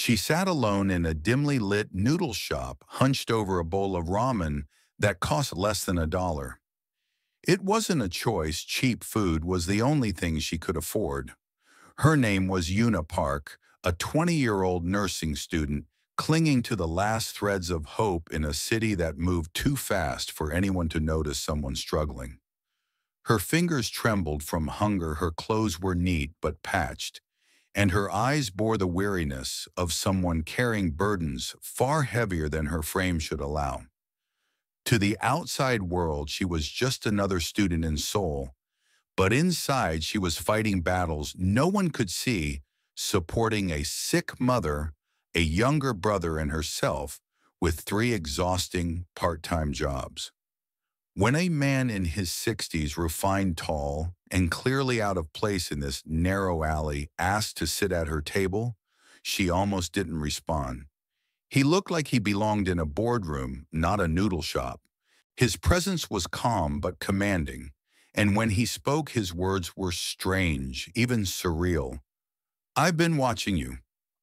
She sat alone in a dimly lit noodle shop, hunched over a bowl of ramen that cost less than $1. It wasn't a choice, cheap food was the only thing she could afford. Her name was Una Park, a 20-year-old nursing student clinging to the last threads of hope in a city that moved too fast for anyone to notice someone struggling. Her fingers trembled from hunger, her clothes were neat but patched, and her eyes bore the weariness of someone carrying burdens far heavier than her frame should allow. To the outside world, she was just another student in Seoul, but inside she was fighting battles no one could see, supporting a sick mother, a younger brother, and herself with three exhausting part-time jobs. When a man in his 60s, refined, tall, and clearly out of place in this narrow alley, asked to sit at her table, she almost didn't respond. He looked like he belonged in a boardroom, not a noodle shop. His presence was calm but commanding, and when he spoke, his words were strange, even surreal. "I've been watching you."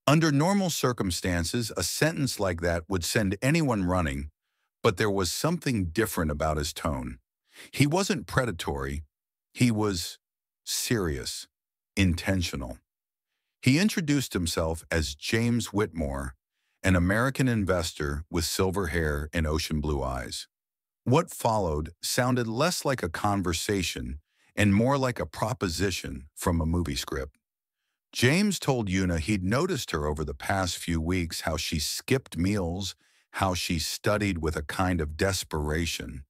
Under normal circumstances, a sentence like that would send anyone running, but there was something different about his tone. He wasn't predatory. He was serious, intentional. He introduced himself as James Whitmore, an American investor with silver hair and ocean blue eyes. What followed sounded less like a conversation and more like a proposition from a movie script. James told Una he'd noticed her over the past few weeks, how she skipped meals, how she studied with a kind of desperation.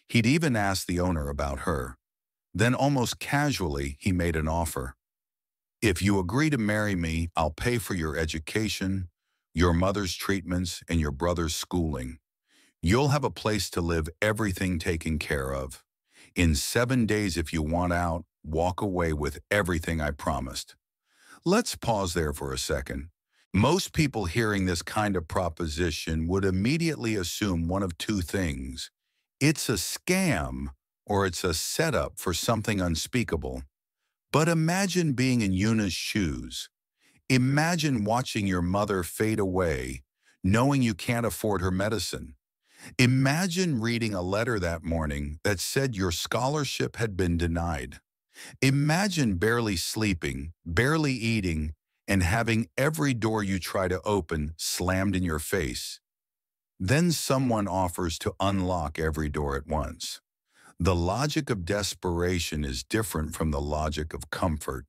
He'd even asked the owner about her. Then almost casually, he made an offer. "If you agree to marry me, I'll pay for your education, your mother's treatments, and your brother's schooling. You'll have a place to live, everything taken care of. In 7 days, if you want out, walk away with everything I promised." Let's pause there for a second. Most people hearing this kind of proposition would immediately assume one of two things. It's a scam or it's a setup for something unspeakable. But imagine being in Una's shoes. Imagine watching your mother fade away, knowing you can't afford her medicine. Imagine reading a letter that morning that said your scholarship had been denied. Imagine barely sleeping, barely eating, and having every door you try to open slammed in your face. Then someone offers to unlock every door at once. The logic of desperation is different from the logic of comfort.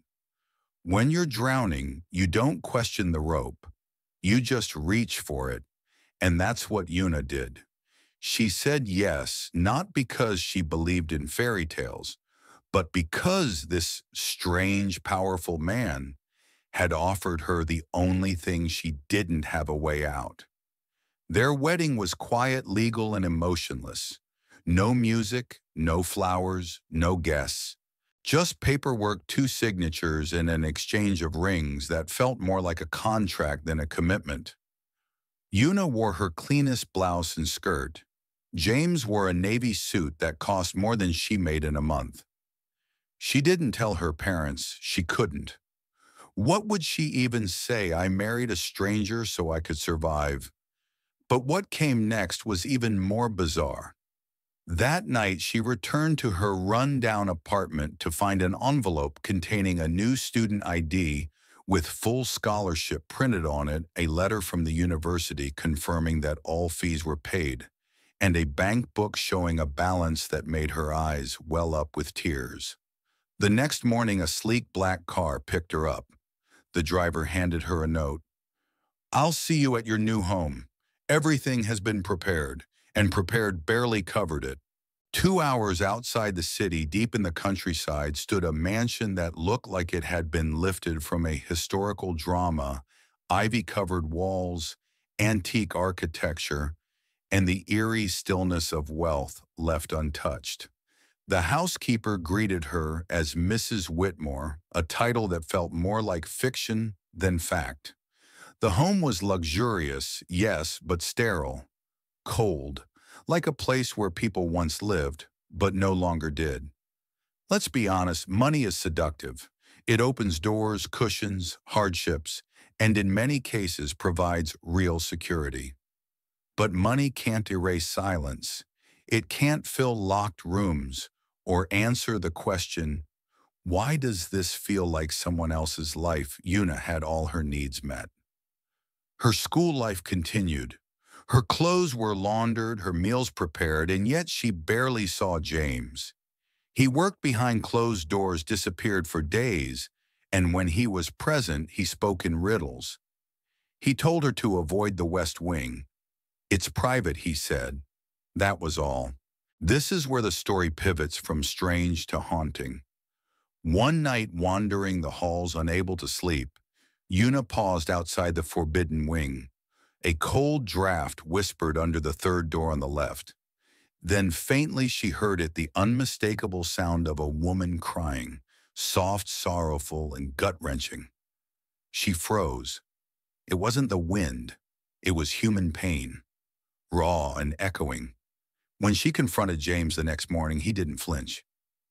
When you're drowning, you don't question the rope. You just reach for it, and that's what Una did. She said yes, not because she believed in fairy tales, but because this strange, powerful man had offered her the only thing she didn't have a way out. Their wedding was quiet, legal, and emotionless. No music, no flowers, no guests. Just paperwork, two signatures, and an exchange of rings that felt more like a contract than a commitment. Una wore her cleanest blouse and skirt. James wore a navy suit that cost more than she made in a month. She didn't tell her parents. She couldn't. What would she even say? "I married a stranger so I could survive." But what came next was even more bizarre. That night, she returned to her run-down apartment to find an envelope containing a new student ID with full scholarship printed on it, a letter from the university confirming that all fees were paid, and a bank book showing a balance that made her eyes well up with tears. The next morning, a sleek black car picked her up. The driver handed her a note. "I'll see you at your new home. Everything has been prepared," and prepared barely covered it. 2 hours outside the city, deep in the countryside, stood a mansion that looked like it had been lifted from a historical drama, ivy-covered walls, antique architecture, and the eerie stillness of wealth left untouched. The housekeeper greeted her as Mrs. Whitmore, a title that felt more like fiction than fact. The home was luxurious, yes, but sterile, cold, like a place where people once lived, but no longer did. Let's be honest, money is seductive. It opens doors, cushions, hardships, and in many cases provides real security. But money can't erase silence. It can't fill locked rooms or answer the question, why does this feel like someone else's life? Yuna had all her needs met. Her school life continued. Her clothes were laundered, her meals prepared, and yet she barely saw James. He worked behind closed doors, disappeared for days, and when he was present, he spoke in riddles. He told her to avoid the West Wing. It's private, he said. That was all. This is where the story pivots from strange to haunting. One night, wandering the halls unable to sleep, Yuna paused outside the forbidden wing. A cold draft whispered under the third door on the left. Then faintly she heard it, the unmistakable sound of a woman crying, soft, sorrowful, and gut-wrenching. She froze. It wasn't the wind. It was human pain, raw and echoing. When she confronted James the next morning, he didn't flinch.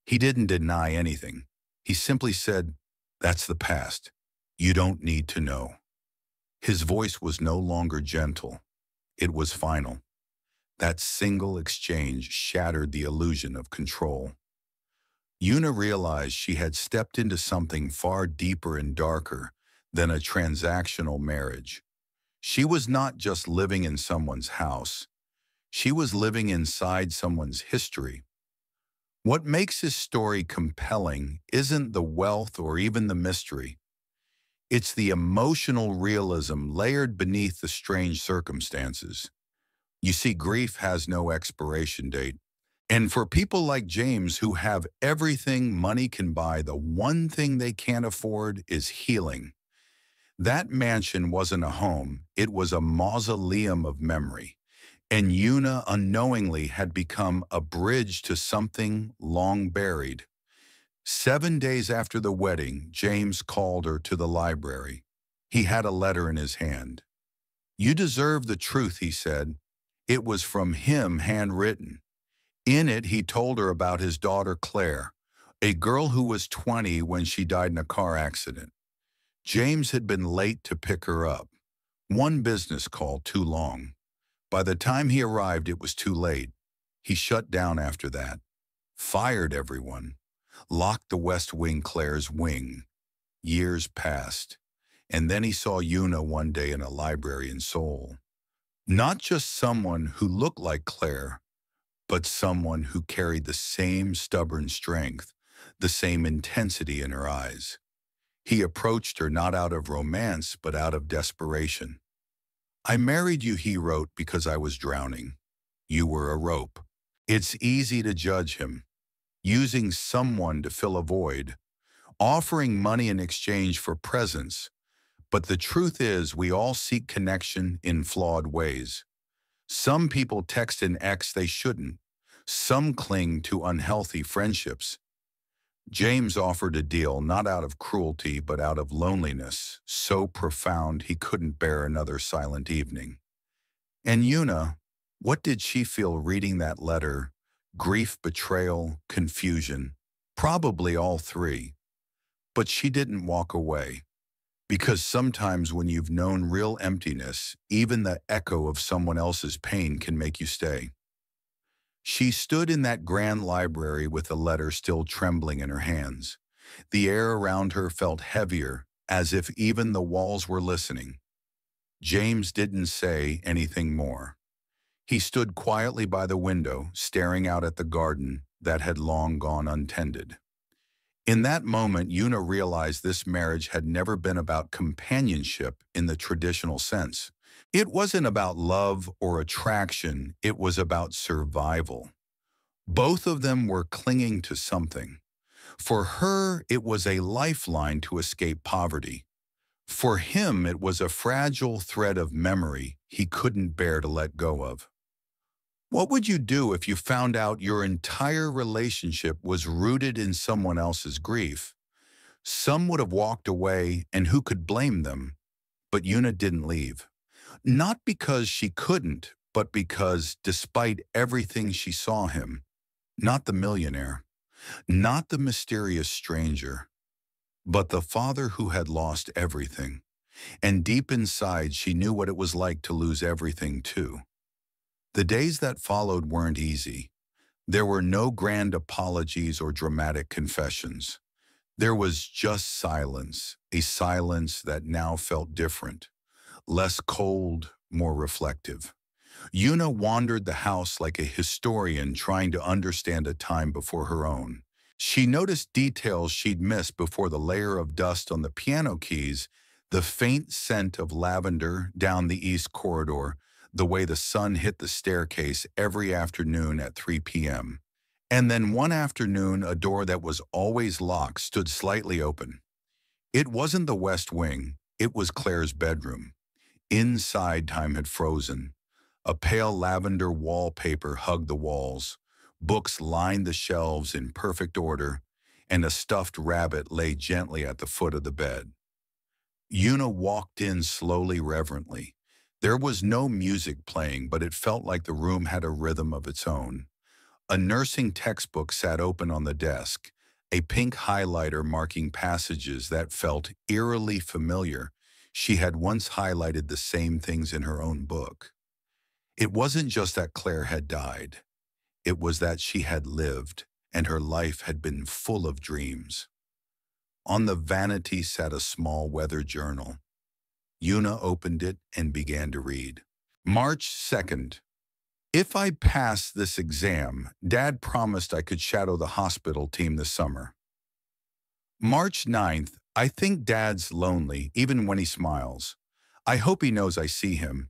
He didn't deny anything. He simply said, "That's the past. You don't need to know." His voice was no longer gentle. It was final. That single exchange shattered the illusion of control. Yuna realized she had stepped into something far deeper and darker than a transactional marriage. She was not just living in someone's house. She was living inside someone's history. What makes his story compelling isn't the wealth or even the mystery. It's the emotional realism layered beneath the strange circumstances. You see, grief has no expiration date. And for people like James who have everything money can buy, the one thing they can't afford is healing. That mansion wasn't a home, it was a mausoleum of memory. And Yuna unknowingly had become a bridge to something long buried. 7 days after the wedding, James called her to the library. He had a letter in his hand. "You deserve the truth," he said. It was from him, handwritten. In it, he told her about his daughter Claire, a girl who was 20 when she died in a car accident. James had been late to pick her up. One business call too long. By the time he arrived, it was too late. He shut down after that, fired everyone, locked the West Wing, Claire's wing. Years passed, and then he saw Yuna one day in a library in Seoul. Not just someone who looked like Claire, but someone who carried the same stubborn strength, the same intensity in her eyes. He approached her not out of romance, but out of desperation. "I married you," he wrote, "because I was drowning. You were a rope." It's easy to judge him, using someone to fill a void, offering money in exchange for presence. But the truth is, we all seek connection in flawed ways. Some people text an ex they shouldn't. Some cling to unhealthy friendships. James offered a deal not out of cruelty but out of loneliness, so profound he couldn't bear another silent evening. And Yuna, what did she feel reading that letter? Grief, betrayal, confusion. Probably all three. But she didn't walk away. Because sometimes when you've known real emptiness, even the echo of someone else's pain can make you stay. She stood in that grand library with the letter still trembling in her hands. The air around her felt heavier, as if even the walls were listening. James didn't say anything more. He stood quietly by the window, staring out at the garden that had long gone untended. In that moment, Yuna realized this marriage had never been about companionship in the traditional sense. It wasn't about love or attraction, it was about survival. Both of them were clinging to something. For her, it was a lifeline to escape poverty. For him, it was a fragile thread of memory he couldn't bear to let go of. What would you do if you found out your entire relationship was rooted in someone else's grief? Some would have walked away, and who could blame them? But Yuna didn't leave. Not because she couldn't, but because, despite everything she saw him, not the millionaire, not the mysterious stranger, but the father who had lost everything. And deep inside, she knew what it was like to lose everything, too. The days that followed weren't easy. There were no grand apologies or dramatic confessions. There was just silence, a silence that now felt different, less cold, more reflective. Yuna wandered the house like a historian trying to understand a time before her own. She noticed details she'd missed before: the layer of dust on the piano keys, the faint scent of lavender down the east corridor, the way the sun hit the staircase every afternoon at 3 p.m. And then one afternoon, a door that was always locked stood slightly open. It wasn't the West Wing, it was Claire's bedroom. Inside, time had frozen. A pale lavender wallpaper hugged the walls. Books lined the shelves in perfect order, and a stuffed rabbit lay gently at the foot of the bed. Yuna walked in slowly, reverently. There was no music playing, but it felt like the room had a rhythm of its own. A nursing textbook sat open on the desk, a pink highlighter marking passages that felt eerily familiar. She had once highlighted the same things in her own book. It wasn't just that Claire had died. It was that she had lived, and her life had been full of dreams. On the vanity sat a small weather journal. Yuna opened it and began to read. March 2nd. If I pass this exam, Dad promised I could shadow the hospital team this summer. March 9th. I think Dad's lonely, even when he smiles. I hope he knows I see him.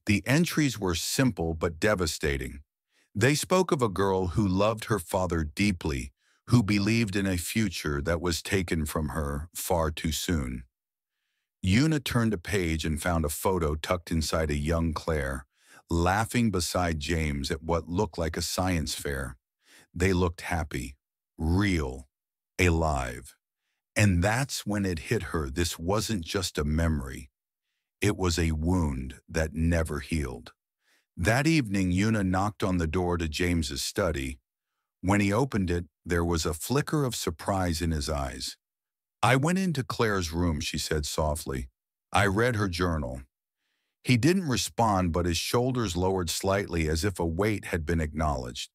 The entries were simple but devastating. They spoke of a girl who loved her father deeply, who believed in a future that was taken from her far too soon. Yuna turned a page and found a photo tucked inside a young Claire, laughing beside James at what looked like a science fair. They looked happy, real, alive. And that's when it hit her: this wasn't just a memory. It was a wound that never healed. That evening, Yuna knocked on the door to James's study. When he opened it, there was a flicker of surprise in his eyes. I went into Claire's room, she said softly. I read her journal. He didn't respond, but his shoulders lowered slightly as if a weight had been acknowledged.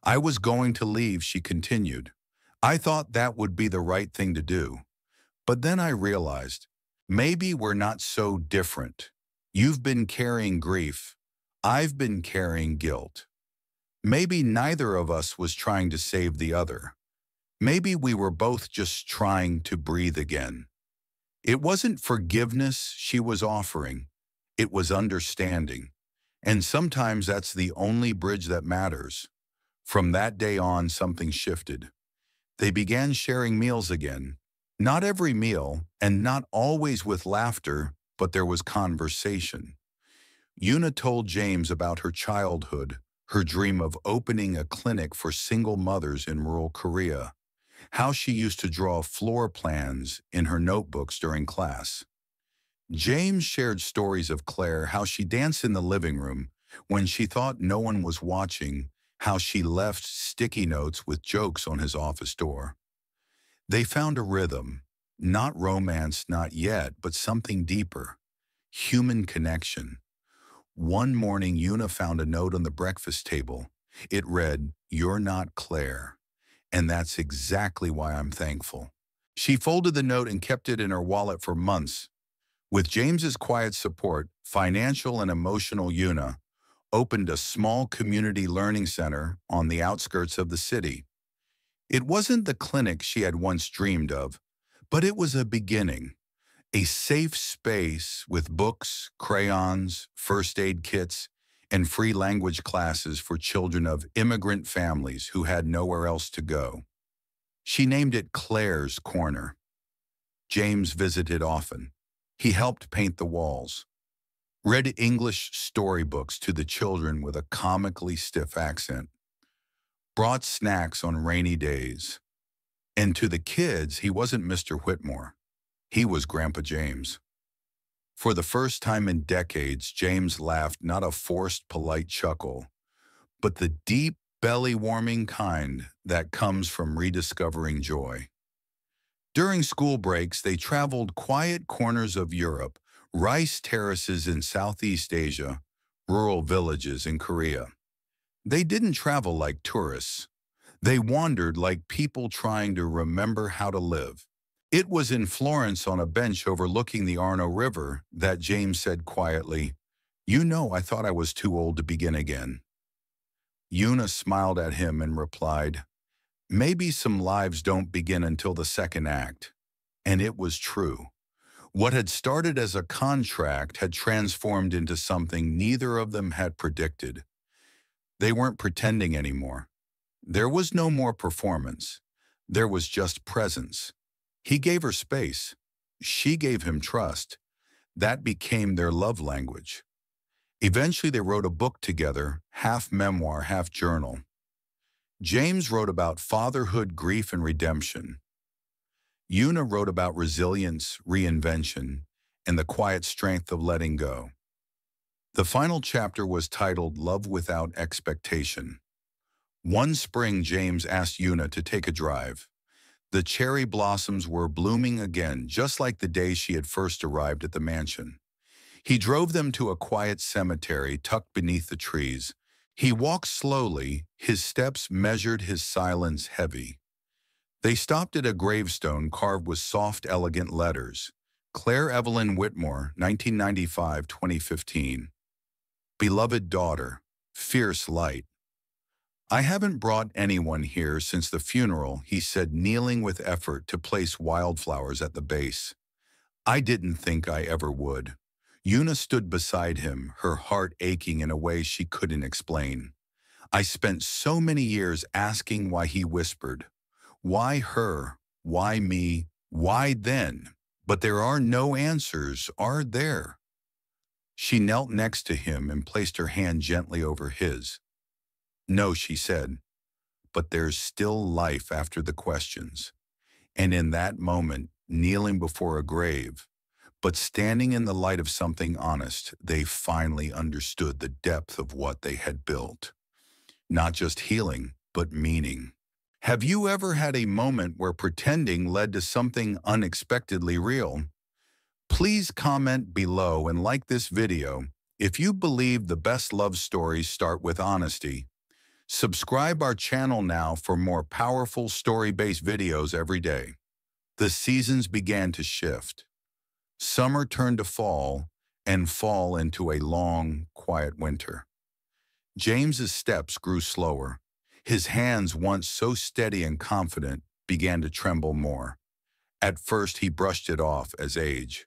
I was going to leave, she continued. I thought that would be the right thing to do. But then I realized, maybe we're not so different. You've been carrying grief. I've been carrying guilt. Maybe neither of us was trying to save the other. Maybe we were both just trying to breathe again. It wasn't forgiveness she was offering. It was understanding. And sometimes that's the only bridge that matters. From that day on, something shifted. They began sharing meals again. Not every meal, and not always with laughter, but there was conversation. Yuna told James about her childhood, her dream of opening a clinic for single mothers in rural Korea, how she used to draw floor plans in her notebooks during class. James shared stories of Claire, how she danced in the living room when she thought no one was watching, how she left sticky notes with jokes on his office door. They found a rhythm, not romance, not yet, but something deeper, human connection. One morning, Yuna found a note on the breakfast table. It read, "You're not Claire, and that's exactly why I'm thankful." She folded the note and kept it in her wallet for months. With James's quiet support, financial and emotional, Yuna opened a small community learning center on the outskirts of the city. It wasn't the clinic she had once dreamed of, but it was a beginning. A safe space with books, crayons, first aid kits, and free language classes for children of immigrant families who had nowhere else to go. She named it Claire's Corner. James visited often. He helped paint the walls, read English storybooks to the children with a comically stiff accent, brought snacks on rainy days. And to the kids, he wasn't Mr. Whitmore. He was Grandpa James. For the first time in decades, James laughed, not a forced, polite chuckle, but the deep, belly-warming kind that comes from rediscovering joy. During school breaks, they traveled quiet corners of Europe, rice terraces in Southeast Asia, rural villages in Korea. They didn't travel like tourists. They wandered like people trying to remember how to live. It was in Florence on a bench overlooking the Arno River that James said quietly, "You know, I thought I was too old to begin again." Una smiled at him and replied, "Maybe some lives don't begin until the second act." And it was true. What had started as a contract had transformed into something neither of them had predicted. They weren't pretending anymore. There was no more performance. There was just presence. He gave her space. She gave him trust. That became their love language. Eventually, they wrote a book together, half memoir, half journal. James wrote about fatherhood, grief, and redemption. Una wrote about resilience, reinvention, and the quiet strength of letting go. The final chapter was titled Love Without Expectation. One spring, James asked Una to take a drive. The cherry blossoms were blooming again, just like the day she had first arrived at the mansion. He drove them to a quiet cemetery tucked beneath the trees. He walked slowly, his steps measured, his silence heavy. They stopped at a gravestone carved with soft, elegant letters. Claire Evelyn Whitmore, 1995-2015. Beloved daughter, fierce light. "I haven't brought anyone here since the funeral," he said, kneeling with effort to place wildflowers at the base. "I didn't think I ever would." Una stood beside him, her heart aching in a way she couldn't explain. "I spent so many years asking why," he whispered. "Why her? Why me? Why then? But there are no answers, are there?" She knelt next to him and placed her hand gently over his. "No," she said, "but there's still life after the questions." And in that moment, kneeling before a grave, but standing in the light of something honest, they finally understood the depth of what they had built. Not just healing, but meaning. Have you ever had a moment where pretending led to something unexpectedly real? Please comment below and like this video if you believe the best love stories start with honesty. Subscribe our channel now for more powerful story-based videos every day. The seasons began to shift. Summer turned to fall, and fall into a long, quiet winter. James's steps grew slower. His hands, once so steady and confident, began to tremble more. At first, he brushed it off as age.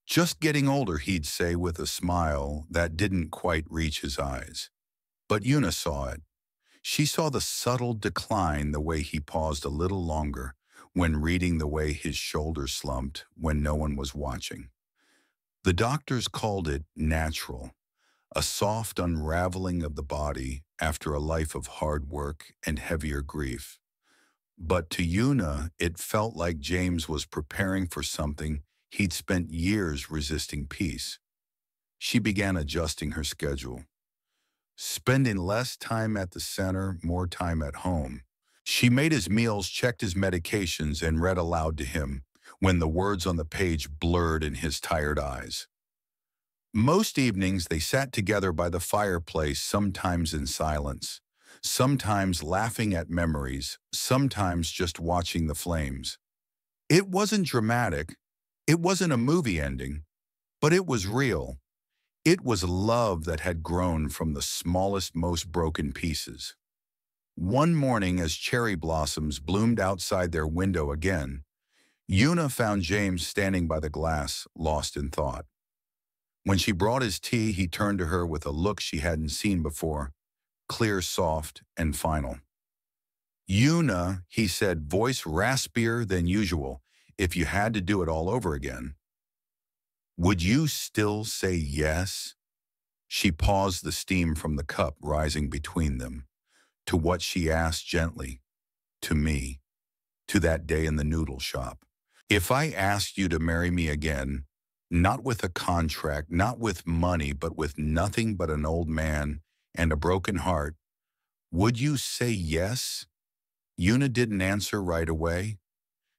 "Just getting older," he'd say with a smile that didn't quite reach his eyes. But Una saw it. She saw the subtle decline, the way he paused a little longer when reading, the way his shoulders slumped when no one was watching. The doctors called it natural, a soft unraveling of the body after a life of hard work and heavier grief. But to Una, it felt like James was preparing for something he'd spent years resisting: peace. She began adjusting her schedule, spending less time at the center, more time at home. She made his meals, checked his medications, and read aloud to him when the words on the page blurred in his tired eyes. Most evenings they sat together by the fireplace, sometimes in silence, sometimes laughing at memories, sometimes just watching the flames. It wasn't dramatic, it wasn't a movie ending, but it was real. It was love that had grown from the smallest, most broken pieces. One morning, as cherry blossoms bloomed outside their window again, Una found James standing by the glass, lost in thought. When she brought his tea, he turned to her with a look she hadn't seen before, clear, soft, and final. "Una," he said, voice raspier than usual, "if you had to do it all over again, would you still say yes?" She paused, the steam from the cup rising between them. To what she asked gently? To me. To that day in the noodle shop. "If I asked you to marry me again, not with a contract, not with money, but with nothing but an old man and a broken heart, would you say yes?" Una didn't answer right away.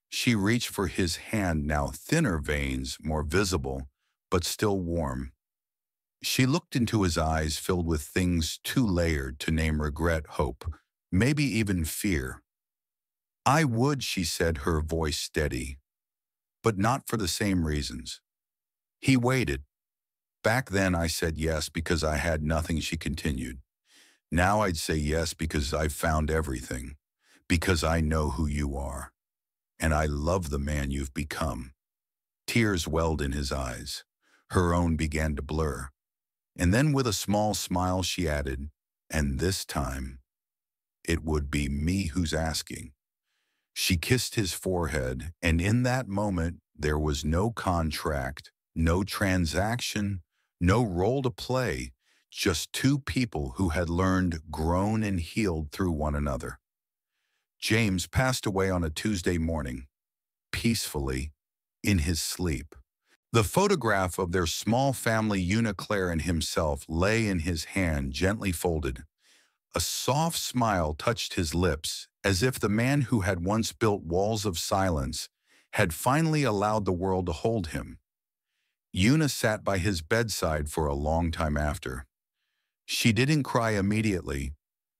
She reached for his hand, now thinner veins, more visible, but still warm. She looked into his eyes filled with things too layered to name regret, hope, maybe even fear. I would, she said, her voice steady, but not for the same reasons. He waited. Back then I said yes because I had nothing, she continued. Now I'd say yes because I've found everything, because I know who you are, and I love the man you've become. Tears welled in his eyes. Her own began to blur. And then with a small smile she added, and this time, it would be me who's asking. She kissed his forehead, and in that moment, there was no contract, no transaction, no role to play, just two people who had learned, grown, and healed through one another. James passed away on a Tuesday morning, peacefully, in his sleep. The photograph of their small family, Una, Claire, and himself, lay in his hand, gently folded. A soft smile touched his lips, as if the man who had once built walls of silence had finally allowed the world to hold him. Una sat by his bedside for a long time after. She didn't cry immediately.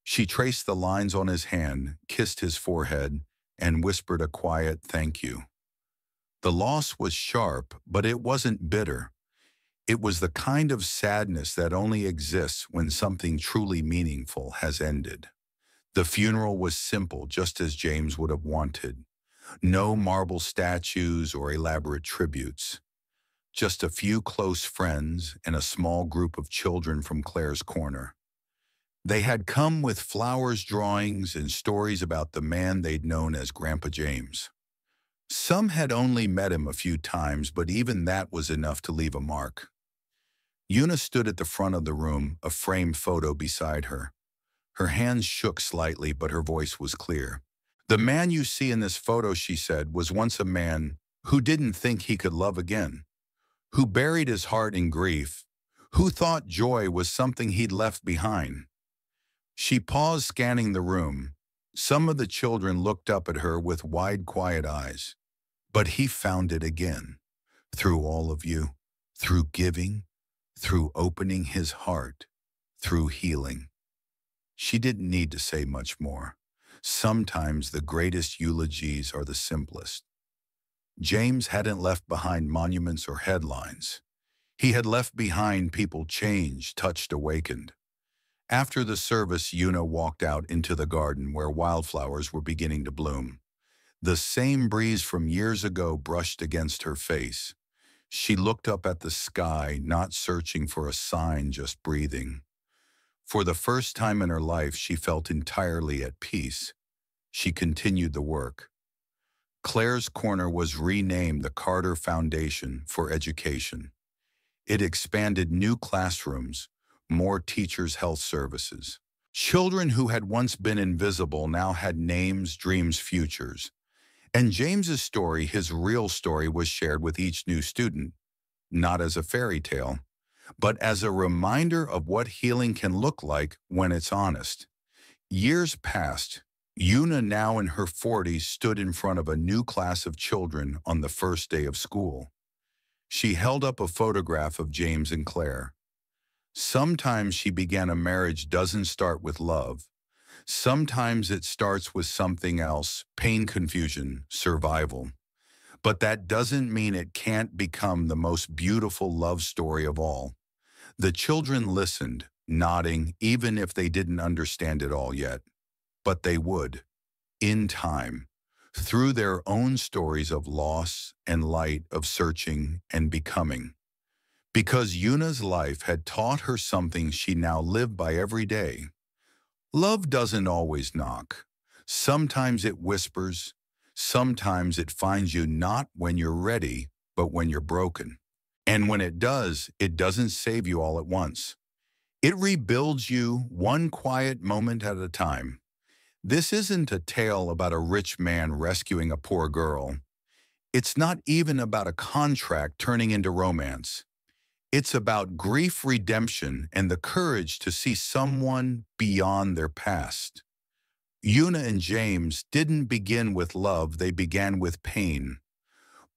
She traced the lines on his hand, kissed his forehead, and whispered a quiet thank you. The loss was sharp, but it wasn't bitter. It was the kind of sadness that only exists when something truly meaningful has ended. The funeral was simple, just as James would have wanted. No marble statues or elaborate tributes. Just a few close friends and a small group of children from Claire's corner. They had come with flowers, drawings, and stories about the man they'd known as Grandpa James. Some had only met him a few times, but even that was enough to leave a mark. Una stood at the front of the room, a framed photo beside her. Her hands shook slightly, but her voice was clear. The man you see in this photo, she said, was once a man who didn't think he could love again, who buried his heart in grief, who thought joy was something he'd left behind. She paused, scanning the room. Some of the children looked up at her with wide, quiet eyes. But he found it again, through all of you, through giving, through opening his heart, through healing. She didn't need to say much more. Sometimes the greatest eulogies are the simplest. James hadn't left behind monuments or headlines. He had left behind people changed, touched, awakened. After the service, Una walked out into the garden where wildflowers were beginning to bloom. The same breeze from years ago brushed against her face. She looked up at the sky, not searching for a sign, just breathing. For the first time in her life, she felt entirely at peace. She continued the work. Claire's Corner was renamed the Carter Foundation for Education. It expanded new classrooms, more teachers' health services. Children who had once been invisible now had names, dreams, futures. And James's story, his real story, was shared with each new student, not as a fairy tale, but as a reminder of what healing can look like when it's honest. Years passed. Una, now in her 40s, stood in front of a new class of children on the first day of school. She held up a photograph of James and Claire. Sometimes, she began, a marriage doesn't start with love. Sometimes it starts with something else, pain, confusion, survival. But that doesn't mean it can't become the most beautiful love story of all. The children listened, nodding, even if they didn't understand it all yet. But they would, in time, through their own stories of loss and light, of searching and becoming. Because Una's life had taught her something she now lived by every day. Love doesn't always knock. Sometimes it whispers. Sometimes it finds you not when you're ready, but when you're broken. And when it does, it doesn't save you all at once. It rebuilds you one quiet moment at a time. This isn't a tale about a rich man rescuing a poor girl. It's not even about a contract turning into romance. It's about grief, redemption, and the courage to see someone beyond their past. Una and James didn't begin with love, they began with pain.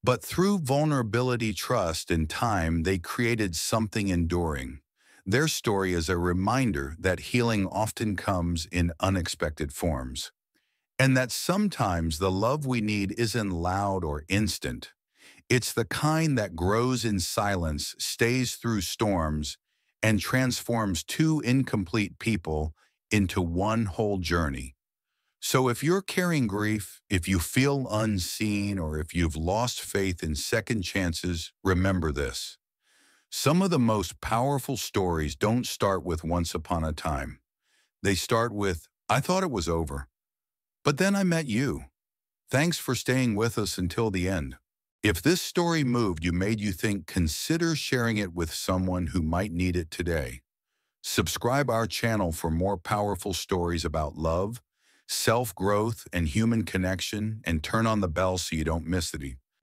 But through vulnerability, trust, and time, they created something enduring. Their story is a reminder that healing often comes in unexpected forms, and that sometimes the love we need isn't loud or instant. It's the kind that grows in silence, stays through storms, and transforms two incomplete people into one whole journey. So if you're carrying grief, if you feel unseen, or if you've lost faith in second chances, remember this. Some of the most powerful stories don't start with once upon a time. They start with, I thought it was over, but then I met you. Thanks for staying with us until the end. If this story moved you, made you think, consider sharing it with someone who might need it today. Subscribe our channel for more powerful stories about love, self-growth, and human connection, and turn on the bell so you don't miss it.